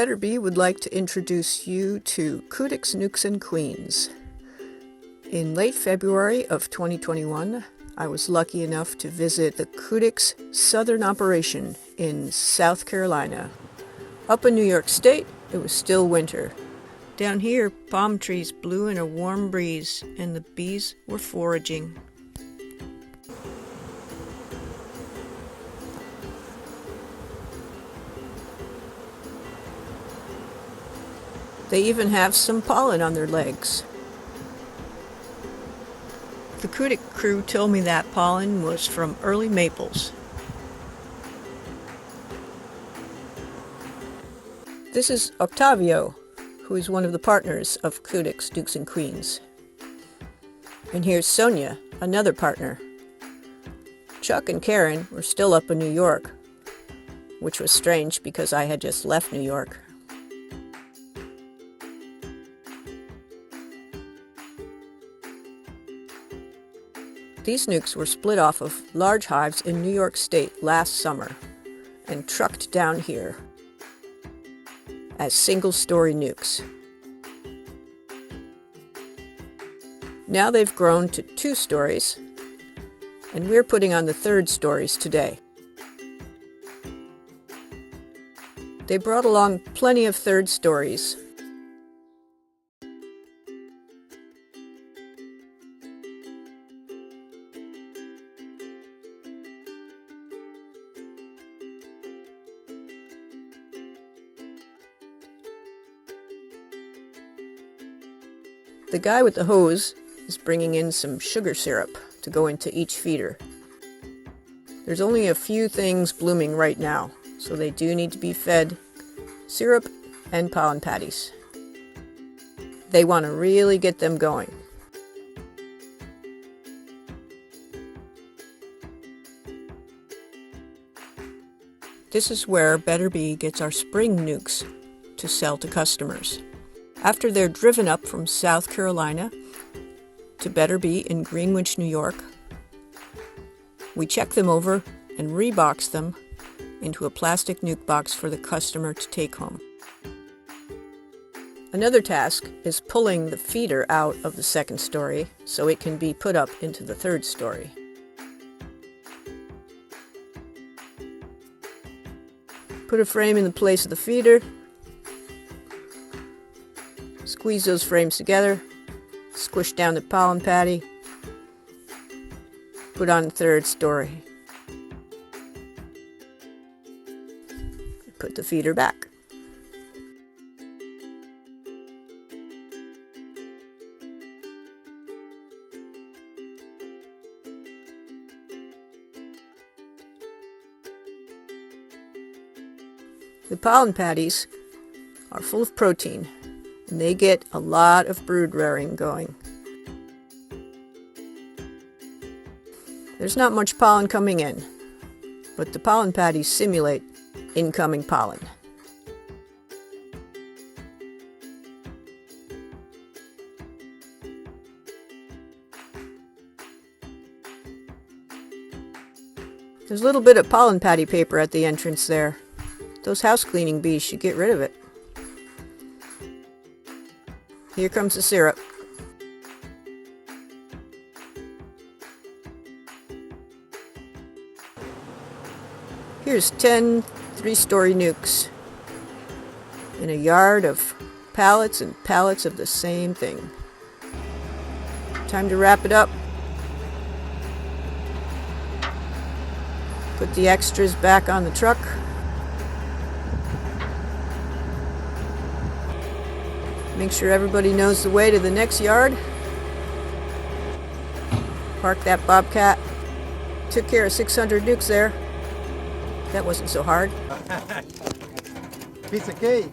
Better Bee would like to introduce you to Kutik's Nucs and Queens. In late February of 2021, I was lucky enough to visit the Kutik's southern operation in South Carolina. Up in New York State, it was still winter. Down here, palm trees blew in a warm breeze, and the bees were foraging. They even have some pollen on their legs. The Kutik crew told me that pollen was from early maples. This is Octavio, who is one of the partners of Kutik's Nucs and Queens. And here's Sonia, another partner. Chuck and Karen were still up in New York, which was strange because I had just left New York. These nucs were split off of large hives in New York State last summer and trucked down here as single-story nucs. Now they've grown to 2 stories, and we're putting on the 3rd stories today. They brought along plenty of 3rd stories. The guy with the hose is bringing in some sugar syrup to go into each feeder. There's only a few things blooming right now, so they do need to be fed syrup and pollen patties. They want to really get them going. This is where Better Bee gets our spring nucs to sell to customers. After they're driven up from South Carolina to Better Bee in Greenwich, New York, we check them over and rebox them into a plastic nuc box for the customer to take home. Another task is pulling the feeder out of the 2nd story so it can be put up into the 3rd story. Put a frame in the place of the feeder. Squeeze those frames together, squish down the pollen patty, put on the 3rd story. Put the feeder back. The pollen patties are full of protein, and they get a lot of brood rearing going. There's not much pollen coming in, but the pollen patties simulate incoming pollen. There's a little bit of pollen patty paper at the entrance there. Those house cleaning bees should get rid of it. Here comes the syrup. Here's 10 3-story nucs in a yard of pallets and pallets of the same thing. Time to wrap it up. Put the extras back on the truck. Make sure everybody knows the way to the next yard. Park that bobcat. Took care of 600 nucs there. That wasn't so hard. Piece of cake.